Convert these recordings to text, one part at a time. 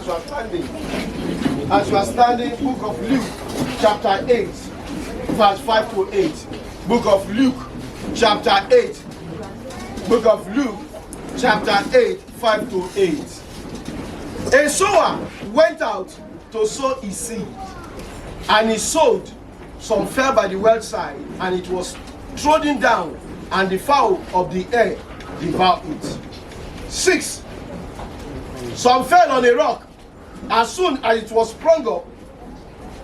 you are standing. As you are standing, book of Luke, chapter 8, verse 5 to 8. Book of Luke, chapter 8. Book of Luke, chapter 8, 5 to 8. A sower went out to sow his seed, and he sowed. Some fell by the wayside, and it was trodden down, and the fowl of the air devoured it. 6. Some fell on a rock. As soon as it was sprung up,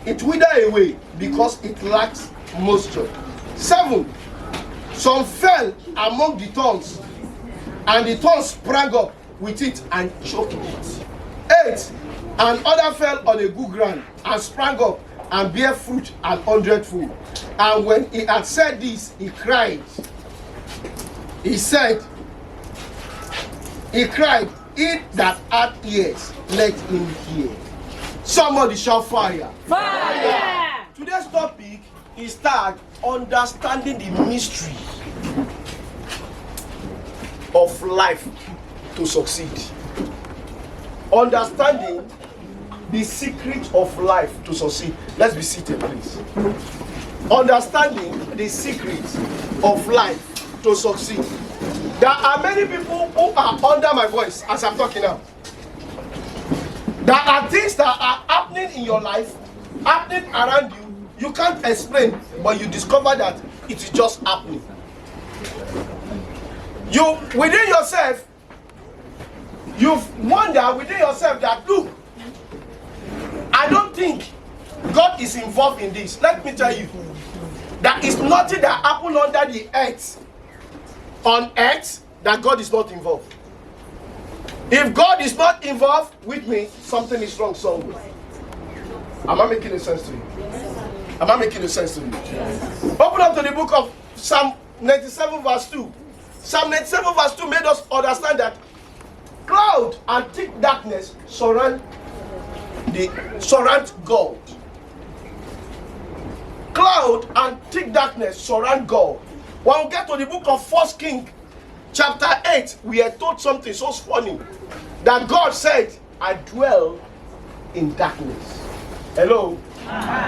it withered away because it lacked moisture. 7. Some fell among the thorns, and the thorns sprang up with it and choked it. 8. And other fell on a good ground and sprang up and bare fruit an 100-fold. And when he had said this, he cried. He cried, "He that hath ears, let him hear." Somebody shout fire. Fire! Today's topic is tagged understanding the mystery of life to succeed. Understanding the secret of life to succeed. Let's be seated, please. Understanding the secret of life to succeed. There are many people who are under my voice as I'm talking now. There are things that are happening in your life, happening around you. You can't explain, but you discover that it is just happening. You, within yourself, you wonder within yourself that, look, I don't think God is involved in this. Let me tell you, there is nothing that happened under the earth, on earth, that God is not involved. If God is not involved with me, something is wrong somewhere. Am I making a sense to you? Am I making a sense to you? Yes. Open up to the book of Psalm 97 verse 2. Psalm 97 verse 2 made us understand that cloud and thick darkness surround God. Cloud and thick darkness surround God. When we get to the book of 1 Kings, chapter 8, we are told something so funny. That God said, I dwell in darkness. Hello?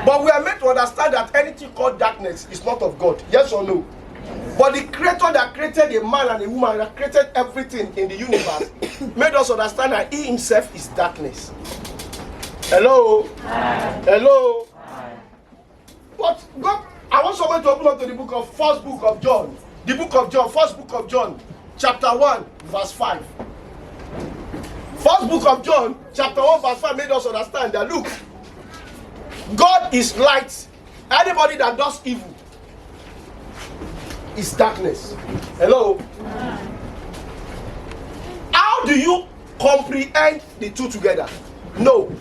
But we are meant to understand that anything called darkness is not of God. Yes or no? Yes. But the creator that created a man and a woman, that created everything in the universe, made us understand that he himself is darkness. Hello? Hello? But God, I want someone to open up to the book of first book of John. The book of John, first book of John, chapter 1, verse 5. First book of John, chapter 1, verse 5 made us understand that, look, God is light. Anybody that does evil is darkness. Hello? How do you comprehend the two together? No.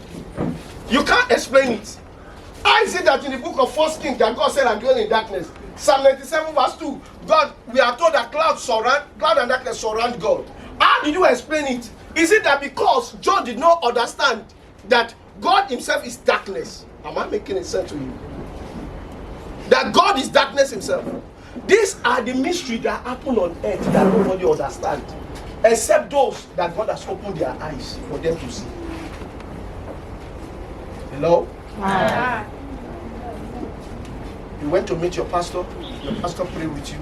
You can't explain it. How is it that in the book of 1 Kings that God said, I dwell in darkness? Psalm 97 verse 2, God, we are told that cloud and darkness surround God. How did you explain it? Is it that because John did not understand that God himself is darkness? Am I making a sense to you? That God is darkness himself. These are the mysteries that happen on earth that nobody understands, except those that God has opened their eyes for them to see. Hello? You went to meet your pastor prayed with you.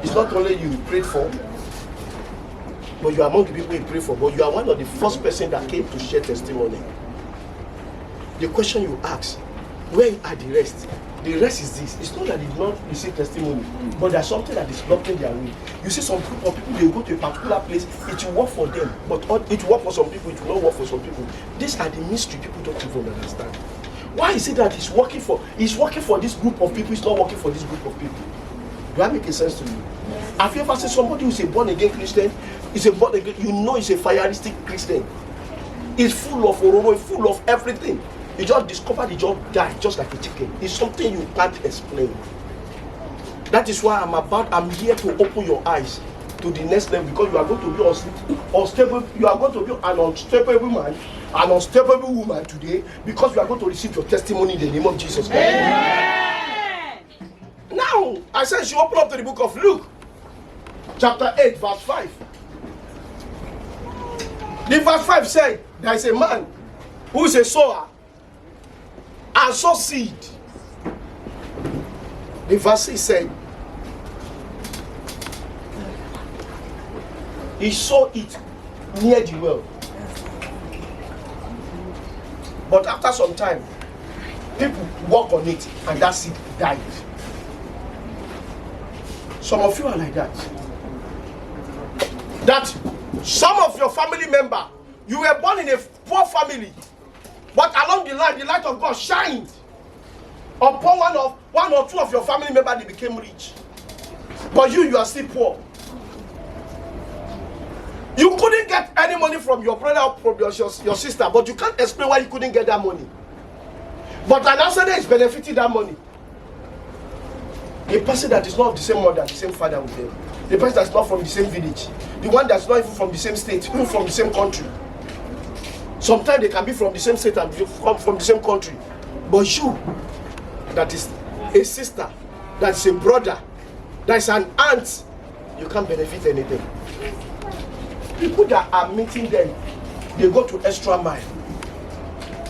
It's not only you prayed for, but you are among the people you prayed for, but you are one of the first person that came to share testimony. The question you ask, where are the rest? The rest is this. It's not that they did not receive testimony, but there's something that is blocking their way. You see some group of people, they go to a particular place, it will work for them, but it will work for some people, it will not work for some people. These are the mystery people don't even understand. Why is it that he's working for this group of people, it's not working for this group of people? Do I make sense to you? Yes. Have you ever seen somebody who's a born-again Christian? He's a born-again, you know he's a fireistic Christian. He's full of ororo, full of everything. You just discovered he just died just like a chicken. It's something you can't explain. That is why I'm here to open your eyes to the next level, because you are going to be unstable. You are going to be an unstable man, an unstable woman today, because you are going to receive your testimony in the name of Jesus Christ. Amen. Now, I said you open up to the book of Luke, chapter 8, verse 5. The verse 5 said, there is a man who is a sower and sow seed. The verse said, he saw it near the well. But after some time, people walk on it and that seed died. Some of you are like that. That some of your family member, you were born in a poor family, but along the line, the light of God shined upon one or two of your family members. They became rich, but you are still poor. You couldn't get any money from your brother or from your sister, but you can't explain why you couldn't get that money. But an outsider is benefiting that money. A person that is not of the same mother, the same father with them. The person that's not from the same village. The one that's not even from the same state, even from the same country. Sometimes they can be from the same state and come from the same country. But you, that is a sister, that is a brother, that is an aunt, you can't benefit anything. People that are meeting them, they go to extra mile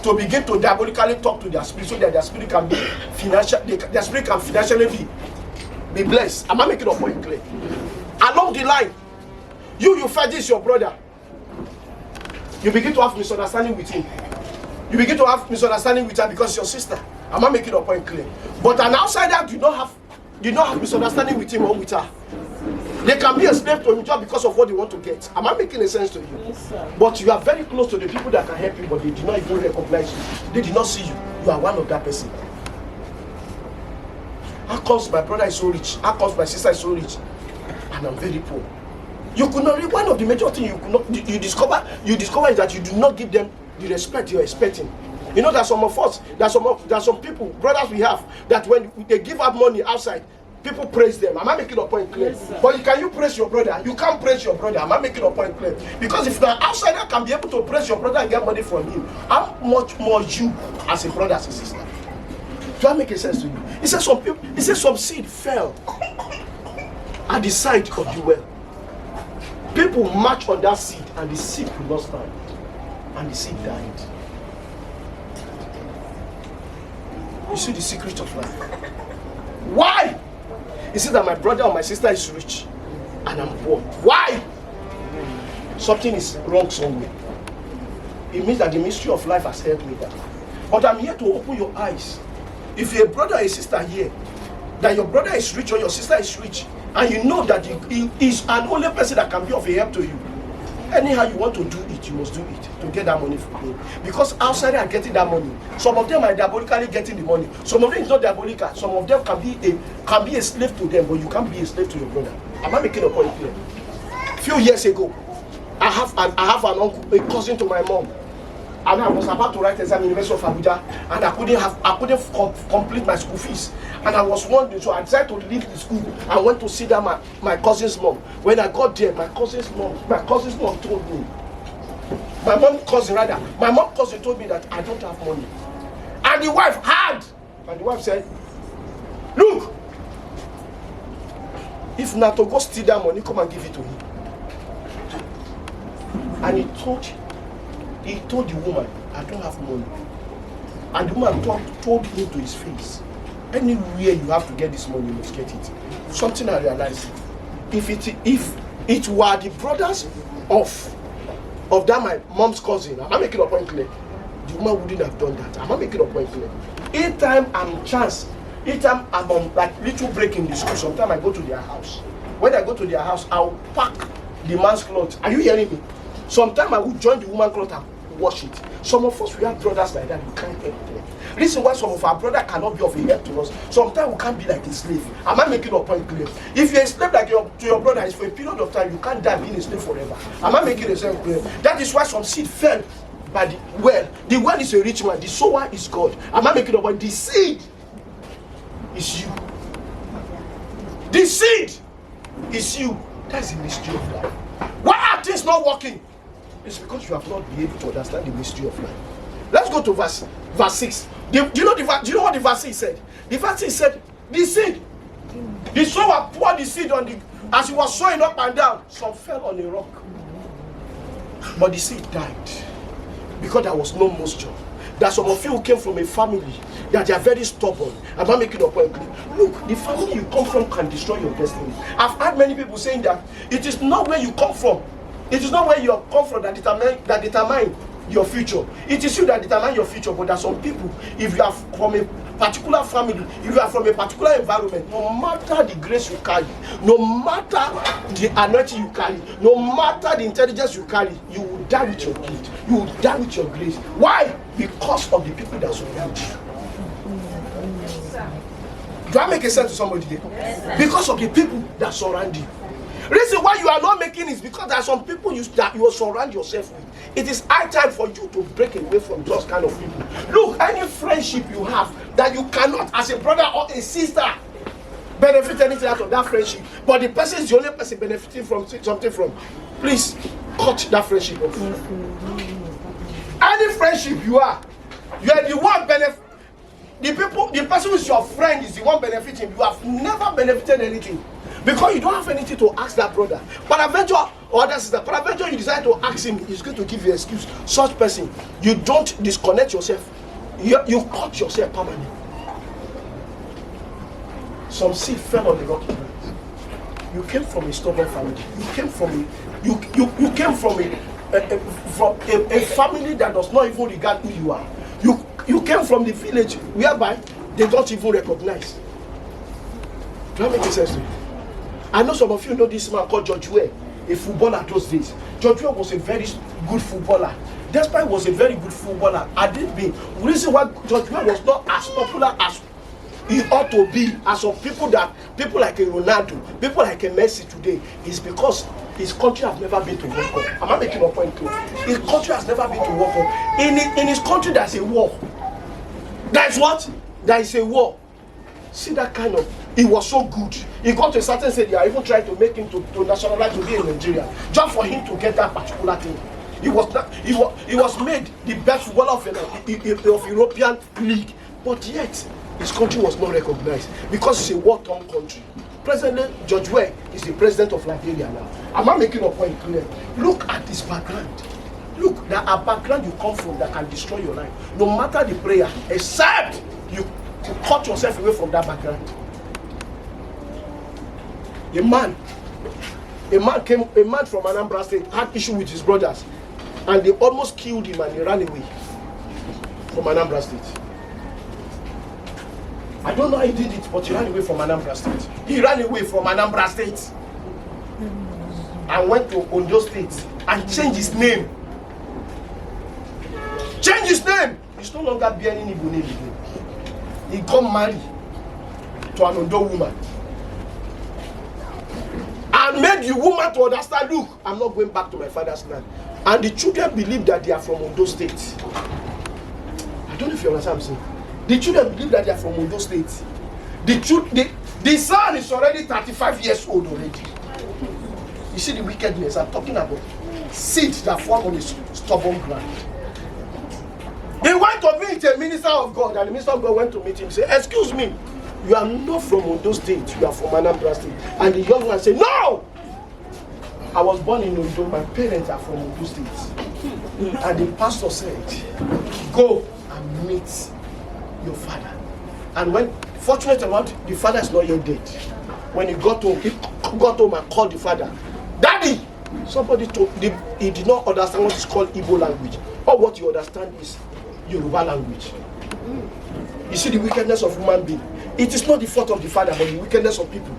to begin to diabolically talk to their spirit so that their spirit can be their spirit can financially be blessed. Am I making a point clear? Along the line, you fight this your brother. You begin to have misunderstanding with him. You begin to have misunderstanding with her because it's your sister. Am I making a point clear? But an outsider do not have misunderstanding with him or with her. They can be a slave to him just because of what they want to get. Am I making a sense to you? Yes, sir. But you are very close to the people that can help you, but they do not even recognize you. They did not see you. You are one of that person. How comes my brother is so rich? How comes my sister is so rich? And I'm very poor. You could not. One of the major things you discover is that you do not give them the respect you're expecting. You know that some of us, there are some people, brothers we have, that when they give up money outside, people praise them. Am I making a point clear? Yes, but can you praise your brother? You can't praise your brother. Am I making a point clear? Because if the outsider can be able to praise your brother and get money from him, how much more you as a brother, as a sister? Do that make sense to you? He said some seed fell at the side of the well. People march on that seed and the seed could not stand. And the seed died. You see the secret of life. Why? He said that my brother or my sister is rich and I'm poor. Why? Something is wrong somewhere. It means that the mystery of life has helped me down. But I'm here to open your eyes. If you're a brother or a sister here, that your brother is rich or your sister is rich, and you know that he is an only person that can be of a help to you, anyhow you want to do it, you must do it to get that money from him. Because outside are getting that money. Some of them are diabolically getting the money. Some of them is not diabolical. Some of them can be a slave to them, but you can't be a slave to your brother. Am I making a point here? A few years ago, I have an uncle, a cousin to my mom, and I was about to write exam in University of Abuja, and I couldn't complete my school fees, and I was wondering, so I decided to leave the school. I went to see that my cousin's mom. When I got there, my cousin's mom told me, my mom cousin told me that I don't have money, and the wife had, and the wife said, look, if not to go steal that money, come and give it to him. And he told the woman, I don't have money. And the woman told him to his face, anywhere you have to get this money, you must get it. Something I realized, if it were the brothers of that my mom's cousin, am I making a point clear? The woman wouldn't have done that. Am I making a point clear? Anytime I'm on like little break in the school, sometimes I go to their house. When I go to their house, I'll pack the man's clothes. Are you hearing me? Sometimes I will join the woman's clothes and wash it. Some of us, we have brothers like that, we can't help them. Reason why some of our brothers cannot be of a help to us. Sometimes we can't be like a slave. Am I making a point clear? If you're a slave like to your brother, it's for a period of time. You can't die being a slave forever. Am I making a sense clear? That is why some seed fell by the well. The well is a rich man. The sower is God. Am I making a point? The seed is you. The seed is you. That's the mystery of life. Why are things not working? It's because you have not been able to understand the mystery of life. Let's go to verse 6. Do you know what the verse 6 said? The verse 6 said, the seed, the sower poured the seed on as he was sowing up and down, some fell on a rock. But the seed died. because there was no moisture. That some of you who came from a family that they are very stubborn. I'm not making a point. Look, the family you come from can destroy your destiny. I've heard many people saying that it is not where you come from. It is not where you come from that determine your future. It is you that determine your future. But there are some people, if you are from a particular family, if you are from a particular environment, no matter the grace you carry, no matter the anointing you carry, no matter the intelligence you carry, you will die with your gift. You will die with your grace. Why? Because of the people that surround you. Do I make a sense to somebody here? Yes, because of the people that surround you. Reason why you are not making is because there are some people that you surround yourself with. It is high time for you to break away from those kind of people. Look, any friendship you have that you cannot, as a brother or a sister, benefit anything out of that friendship, but the person is the only person benefiting from something from, please cut that friendship off. Any friendship you are the one benefit. The person who is your friend is the one benefiting. You have never benefited anything. Because you don't have anything to ask that brother. But eventually, or that sister, but eventually you decide to ask him, he's going to give you an excuse. Such person, you don't disconnect yourself. You cut yourself permanently. Some seed fell on the rocky ground. You came from a stubborn family. You came from a family that does not even regard who you are. You came from the village whereby they don't even recognize. Do I make sense to you? I know some of you know this man called George Weah, a footballer those days. George Weah was a very good footballer. Despite he was a very good footballer, the reason why George Weah was not as popular as he ought to be, as some people like a Ronaldo, people like a Messi today, is because his country has never been to World Cup. Am I making a point clear? His country has never been to World Cup. In his country, there's a war. That's what? There is a war. See that kind of. He was so good. He got to a certain stage. They are even trying to make him to nationalize to be in Nigeria, just for him to get that particular thing. He was made the best footballer of European league, but yet his country was not recognized because it's a war-torn country. Presently, George Weah is the president of Liberia now. Am I making a point clear? Look at his background. Look, there are background you come from that can destroy your life. No matter the prayer, except you cut yourself away from that background. A man from Anambra State had issue with his brothers, and they almost killed him, and he ran away from Anambra State. I don't know how he did it, but he ran away from Anambra State. He ran away from Anambra State and went to Ondo State and changed his name. Change his name. He's no longer bearing Igbo name again. He got married to an Ondo woman and made the woman to understand, look, I'm not going back to my father's land. And the children believe that they are from Ondo State. I don't know if you understand what I'm saying. The children believe that they are from Ondo State. The son is already 35 years old already. You see the wickedness I'm talking about. Seeds that fall on a stubborn ground. He went to meet a minister of God, and the minister of God went to meet him and said, excuse me, you are not from Ondo State, you are from Anambra State. And the young man said, no! I was born in Ondo, my parents are from Ondo State. And the pastor said, go and meet your father. And when, fortunate enough, the father is not yet dead. When he got home and called the father, Daddy! Somebody told him he did not understand what is called Igbo language. Or what you understand is Yoruba language. You see the wickedness of human being. It is not the fault of the father, but the wickedness of people.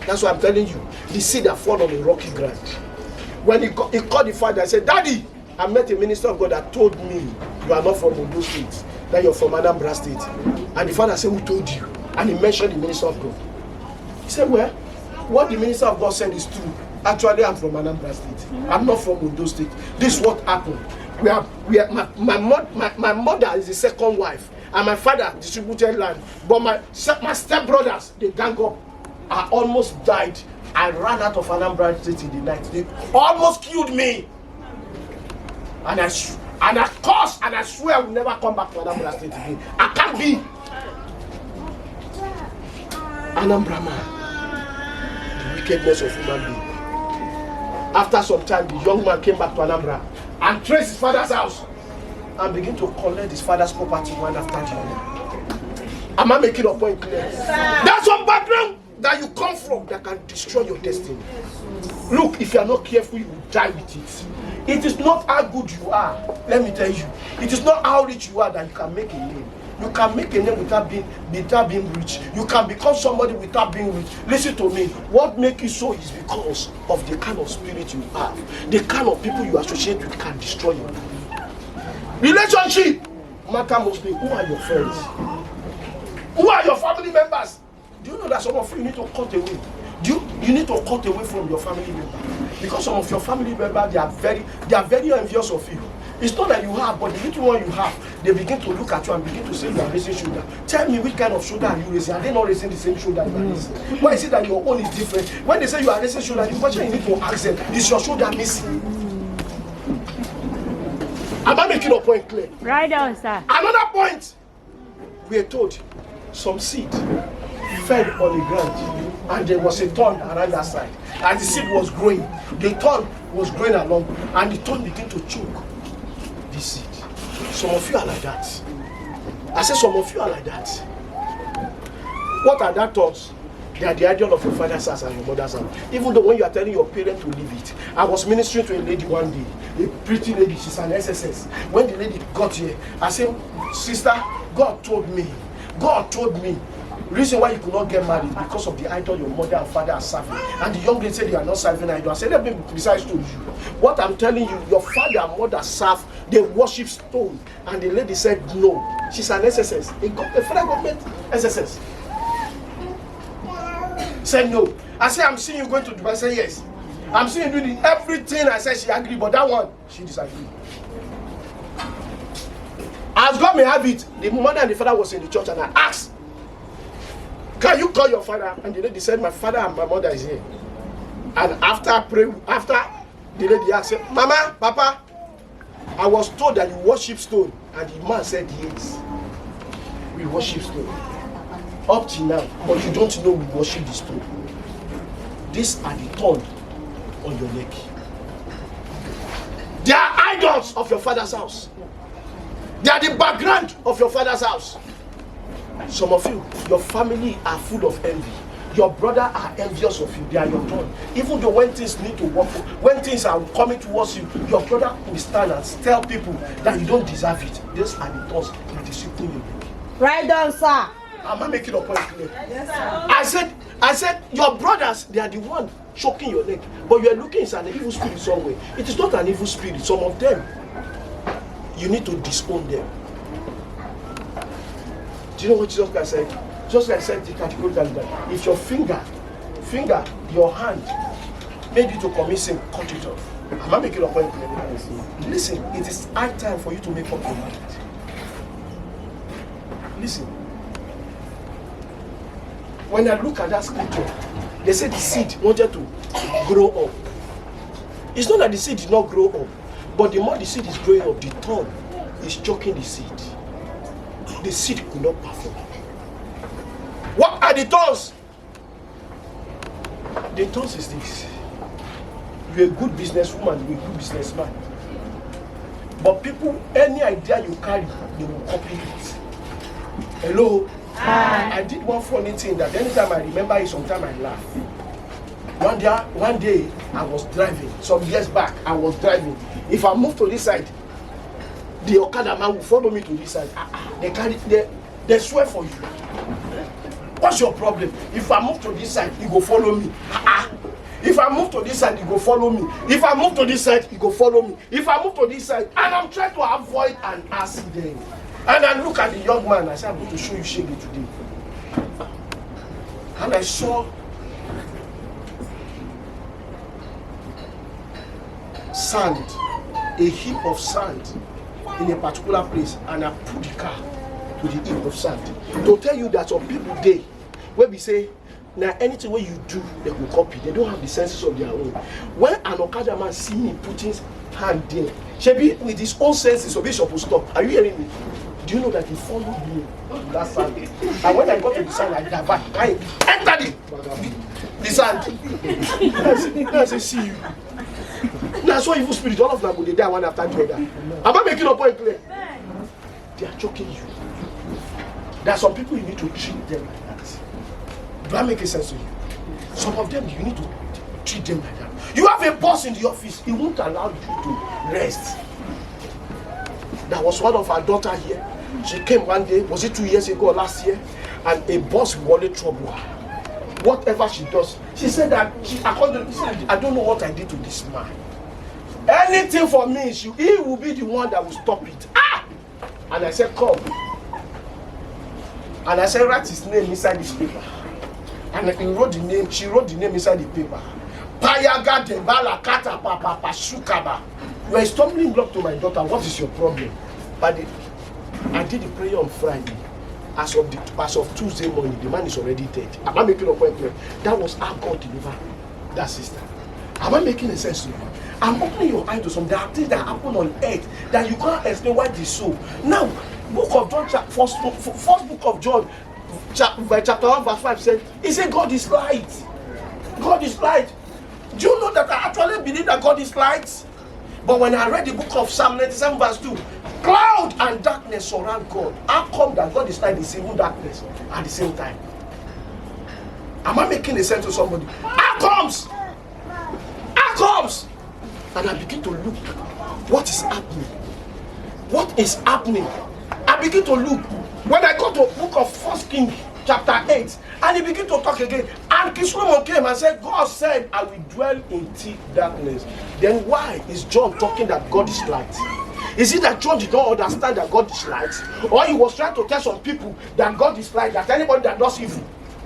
That's why I'm telling you. The seed that fall on a rocky ground. When he called the father and said, Daddy, I met a minister of God that told me you are not from Ondo State, that you're from Anambra State. And the father said, who told you? And he mentioned the minister of God. He said, well, what the minister of God said is true. Actually, I'm from Anambra State. I'm not from Ondo State. This is what happened. My mother is the second wife, and my father distributed land. But my stepbrothers, they gang up. I almost died. I ran out of Anambra State in the night. They almost killed me. And I curse and I swear I will never come back to Anambra State again. I can't be Anambra man. The wickedness of human being. After some time, the young man came back to Anambra and traced his father's house. and begin to collect his father's property one after the other. Am I making a point clear? That's some background that you come from that can destroy your destiny. Look, if you are not careful, you will die with it. It is not how good you are. Let me tell you. It is not how rich you are that you can make a name. You can make a name without being rich. You can become somebody without being rich. Listen to me. What makes you so is because of the kind of spirit you have. The kind of people you associate with can destroy your life. Relationship matter mostly. Who are your friends? Who are your family members? Do you know that some of you need to cut away? You need to cut away from your family member, because some of your family members they are very envious of you. It's not that you have, but the little one you have, they begin to look at you and begin to say you are raising shoulder. Tell me, which kind of shoulder are you raising? Are they not raising the same shoulder you are raising? Why is it that your own is different? When they say you are raising shoulder, the question you need to ask them is your shoulder missing? Am I making a point clear? Right on, sir. Another point, we are told some seed fell on the ground and there was a thorn around that side. As the seed was growing, the thorn was growing along and the thorn began to choke the seed. Some of you are like that. I said some of you are like that. What are that thoughts? They are the ideal of your father's house and your mother's house. Even though when you are telling your parents to leave it. I was ministering to a lady one day, a pretty lady, she's an SSS. When the lady got here, I said, sister, God told me, reason why you could not get married because of the idol your mother and father are serving. And the young lady said they are not serving idol. I said, let me precise to you. What I'm telling you, your father and mother serve, they worship stone. And the lady said no. She's an SSS. A federal government SSS. Said no. I said, I'm seeing you going to Dubai. I said, yes. I'm seeing you doing everything. I said, she agreed, but that one, she disagreed. As God may have it, the mother and the father was in the church and I asked, can you call your father? And the lady said, my father and my mother is here. And after the lady asked, Mama, Papa, I was told that you worship stone. And the man said, yes, we worship stone. Up till now, but you don't know we worship the stone. These are the thorn on your neck. They are idols of your father's house. They are the background of your father's house. Some of you, your family are full of envy. Your brother are envious of you. They are your thorn. Even though when things need to work, when things are coming towards you, your brother will stand and tell people that you don't deserve it. These are the thorns that discipline you. Right on, sir. Am I making a point clear? Yes, sir. I said, your brothers, they are the one choking your neck. But you are looking inside an evil spirit somewhere. It is not an evil spirit. Some of them, you need to disown them. Do you know what Jesus Christ said? Jesus Christ said categorically that if your finger, your hand made you to commit sin, cut it off. Am I making a point clear? Listen, it is high time for you to make up your mind. Listen. When I look at that scripture, they say the seed wanted to grow up. It's not that the seed did not grow up, but the more the seed is growing up, the thorn is choking the seed. The seed could not perform. What are the thorns? The thorns is this. You're a good businesswoman, you're a good businessman. But people, any idea you carry, they will copy it. Hello? Hi. I did one funny thing that anytime I remember it, sometimes I laugh. One day I was driving, some years back, I was driving. If I move to this side, the Okada man will follow me to this side. They swear for you. What's your problem? If I move to this side, he go follow me. If I move to this side, he go follow me. If I move to this side, he go follow me. If I move to this side, and I'm trying to avoid an accident. And I look at the young man, I said, I'm going to show you Shege today. And I saw sand, a heap of sand in a particular place, and I put the car to the heap of sand. To tell you that some people there, where we say, now anything where you do, they will copy. They don't have the senses of their own. When an Okada man see me putting his hand there, Shebi with his own senses, so he supposed to stop. Are you hearing me? Do you know that he followed me to that sand? And when I got to the sand, I divert. I entered the sand. I say, see you. Now, so evil spirit, all of them will die one after the other. Am I making a point clear? choking you. There are some people you need to treat them like that. Do I make a sense to you? Some of them you need to treat them like that. You have a boss in the office, he won't allow you to rest. There was one of our daughter here. She came one day, was it 2 years ago or last year? And a boss wanted trouble her. Whatever she does, she said that she said, I don't know what I did to this man. Anything for me, he will be the one that will stop it. Ah! And I said, come. And I said, write his name inside this paper. And he wrote the name, she wrote the name inside the paper. Payaga Debala Kata Papa Shukaba. You are a stumbling block to my daughter. What is your problem? But I did the prayer on Friday. As of Tuesday morning, the man is already dead. Am I making a point clear? That was how God delivered that sister. Am I making a sense to you? I'm opening your eyes to some. There are things that happen on earth that you can't explain why they so. Now, book of John, first book of John, chapter 1, verse 5 said, he said, God is light. God is light. Do you know that I actually believe that God is light? But when I read the book of Psalm 97 verse 2, cloud and darkness surround God. How come that God is light is even darkness at the same time? Am I making a sense to somebody? How comes? How comes? And I begin to look. What is happening? What is happening? I begin to look. When I go to the book of 1 Kings chapter 8, and he began to talk again. And King Solomon came and said, God said, I will dwell in thick darkness. Then why is John talking that God is light? Is it that John did not understand that God is light? Or he was trying to tell some people that God is light, that anybody that does evil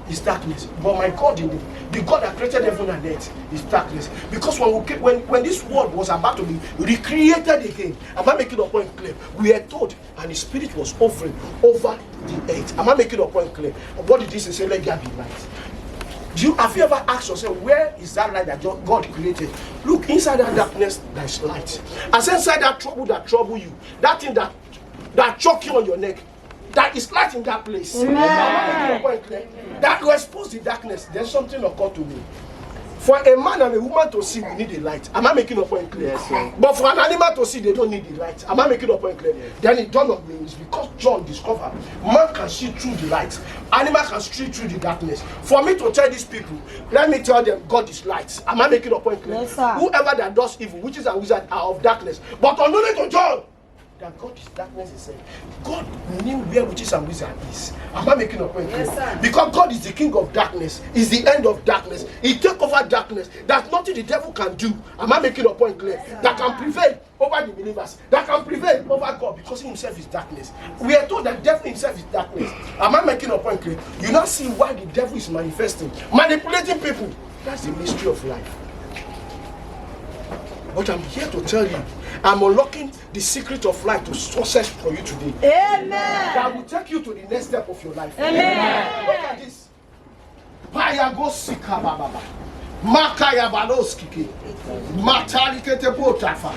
is darkness? But my God, the God that created heaven and earth, is darkness. Because when this world was about to be recreated again, am I making a point clear? We are told, and the Spirit was hovering over the earth. Am I making a point clear? What did this say? Let there be light. Have you ever asked yourself, where is that light that God created? Look, inside that darkness, there is light. And inside that trouble you, that thing that choke you on your neck, that is light in that place. That will expose the darkness. Then something occurred to me. For a man and a woman to see, we need a light. Am I making a point clear? Yes, but for an animal to see, they don't need the light. Am I making a point clear? Yes. Then it dawned on me, it's because John discovered man can see through the light, animal can see through the darkness. For me to tell these people, let me tell them God is light. Am I making a point clear? Yes, sir. Whoever that does evil, witches and wizards, are of darkness. But unknown to John, that God is darkness, he said. God knew where witches and wizards is. Am I making a point? Yes, sir. Because God is the king of darkness, is the end of darkness. He take over darkness. There's nothing the devil can do. Am I making a point clear? Yes, that can prevail over the believers, that can prevail over God, because he himself is darkness. We are told that the devil himself is darkness. Am I making a point clear? You now see why the devil is manifesting, manipulating people. That's the mystery of life. But I'm here to tell you, I'm unlocking the secret of life to success for you today. Amen. That will take you to the next step of your life. Amen. Look at this. Payago sika baba. Makaya baloski. Matalikete potafa.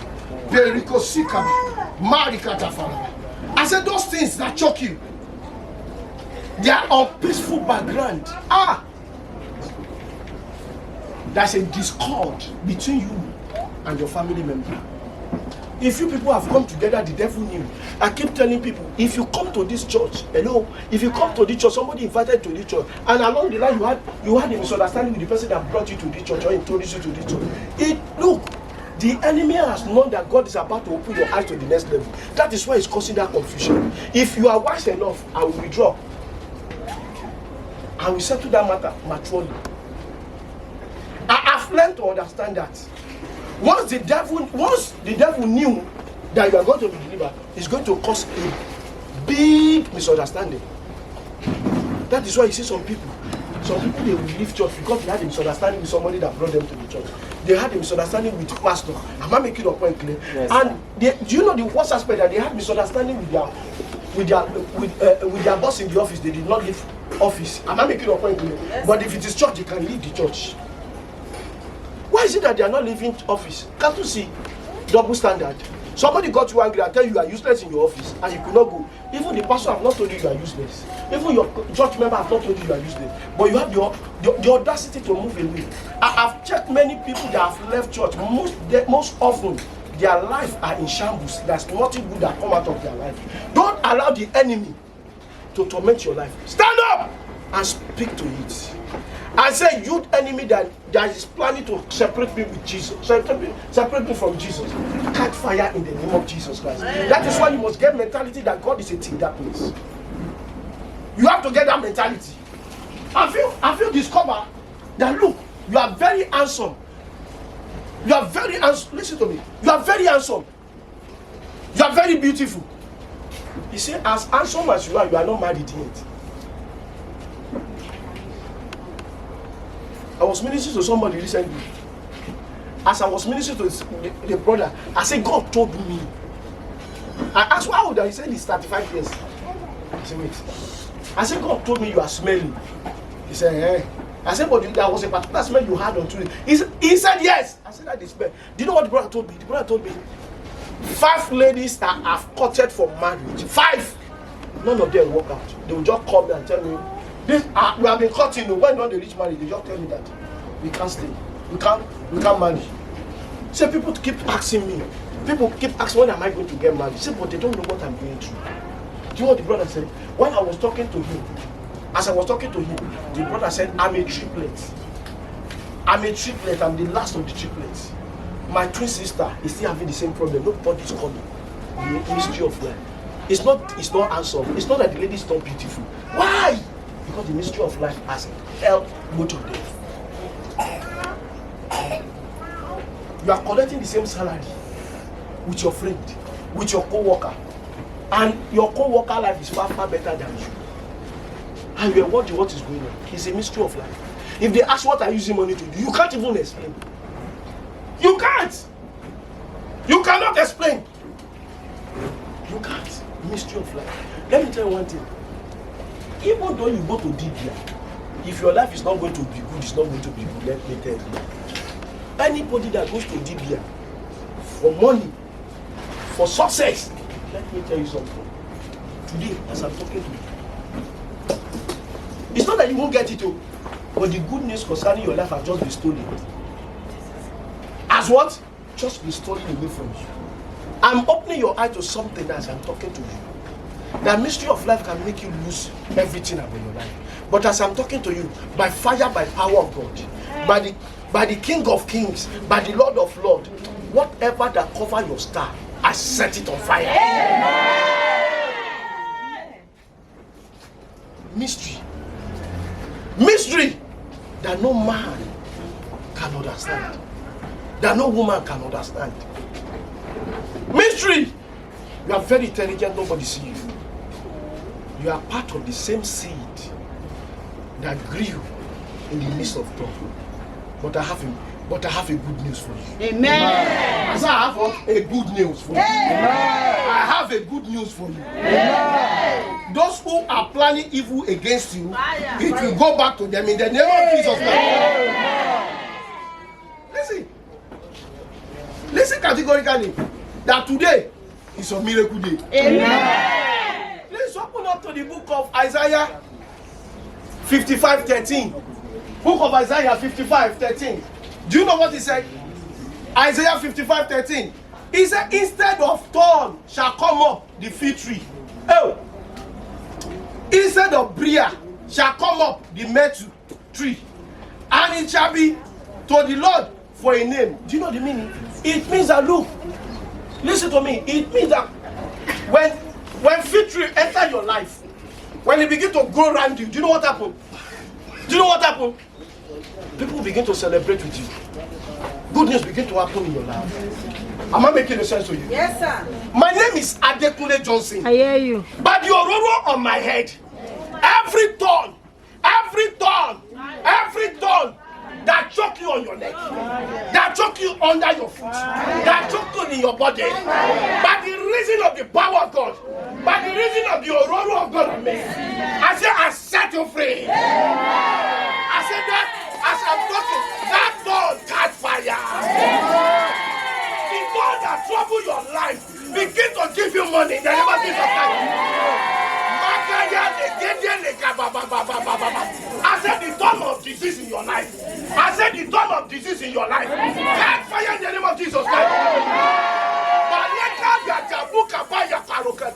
Beriko sika. Marikatafa. I said those things that choke you, they are on peaceful background. There's a discord between you and your family member. If you people have come together, the devil knew. I keep telling people, if you come to this church, if you come to this church, somebody invited to this church, and along the line you had a misunderstanding with the person that brought you to this church or introduced you to this church. Look, the enemy has known that God is about to open your eyes to the next level. That is why it's causing that confusion. If you are wise enough, I will withdraw. I will settle that matter maturely. I have learned to understand that. Once the devil knew that you are going to be delivered, it's going to cause a big misunderstanding. That is why you see some people they will leave church because they had a misunderstanding with somebody that brought them to the church. They had a misunderstanding with the pastor. Am I making a point clear? Yes. And do you know the worst aspect, that they had misunderstanding with their boss in the office? They did not leave office. Am I making a point clear? Yes. But if it is church, they can leave the church. Why is it that they are not leaving office? Can't you see double standard? Somebody got you angry and tell you are useless in your office and you could not go. Even the pastor have not told you are useless. Even your church member have not told you are useless. But you have the audacity to move away. I have checked many people that have left church. Most often, their life are in shambles. There's nothing good that come out of their life. Don't allow the enemy to torment your life, stand up and speak to it. I say, you enemy that is planning to separate me with Jesus, separate me from Jesus, catch fire in the name of Jesus Christ. That is why you must get mentality that God is a thief that place. You have to get that mentality. I feel discover that look, you are very handsome. You are very handsome. Listen to me. You are very handsome. You are very beautiful. He said, as handsome as you are not married yet. I was ministering to somebody recently. As I was ministering to the brother, I said, God told me. I asked, how old are you? He said, he's 35 years. I said, wait. I said, God told me you are smelling. He said, eh. I said, but there was a particular smell you had on Tuesday. He said, yes. I said, that is smell. Do you know what the brother told me? The brother told me, 5 ladies that have courted for marriage. 5. None of them work out. They will just come and tell me, this, we have been courting. When they reach marriage, they just tell me that we can't stay. We can't marry. So people keep asking me. People keep asking, when am I going to get married? Say, but they don't know what I'm going through. Do you know what the brother said? When I was talking to him, as I was talking to him, the brother said, I'm a triplet. I'm a triplet. I'm the last of the triplets. My twin sister is still having the same problem. Nobody's coming. The mystery of life. It's not handsome. It's not that the lady is not beautiful. Why? Because the mystery of life has helped both of them. You are collecting the same salary with your friend, with your co-worker, and your co-worker life is far better than you. And you are wondering what is going on. It's a mystery of life. If they ask what are you using money to do, you can't even explain. You can't. You cannot explain. You can't. Mystery of life. Let me tell you one thing. Even though you go to Dibia, if your life is not going to be good, it's not going to be good. Let me tell you. Anybody that goes to Dibia for money, for success, let me tell you something. Today, as I'm talking to you, it's not that you won't get it, but the good news concerning your life has just been stolen. As what? Just been stolen away from you. I'm opening your eye to something as I'm talking to you. The mystery of life can make you lose everything about your life. But as I'm talking to you, by fire, by power of God, by the King of Kings, by the Lord of Lords, whatever that cover your star, I set it on fire. Mystery. Mystery that no man can understand. That no woman can understand. Mystery. You are very intelligent, nobody sees you. You are part of the same seed that grew in the midst of God. But I have a good news for you. Amen. As I have a good news for you. I have a good news for you. Amen. Those who are planning evil against you, it will go back to them in the name of Jesus Christ. Listen categorically that today is a miracle day. Amen. Let's open up to the book of Isaiah 55:13. Book of Isaiah 55:13. Do you know what he said? Isaiah 55:13. He said, instead of thorn shall come up the fig tree. Oh, instead of briar shall come up the myrtle tree, and it shall be to the Lord for a name. Do you know the meaning? It means that, look, listen to me. It means that when fig tree enter your life, when it begin to grow around you, do you know what happened? Do you know what happened? People begin to celebrate with you. Good news begin to happen in your life. Am I making sense to you? Yes, sir. My name is Adekunle Johnson. I hear you. But the ororo on my head, every thorn that choke you on your neck, that choke you under your foot, that choke you in your body, by the reason of the power of God, by the reason of the ororo of God on me, I say I set you free. I said that as I'm talking, that thorn catch fire. The thorn that trouble your life begin to give you money. They never give you money. I said the thorn of disease in your life. I said the thorn of disease in your life. Catch fire in the name of Jesus Christ.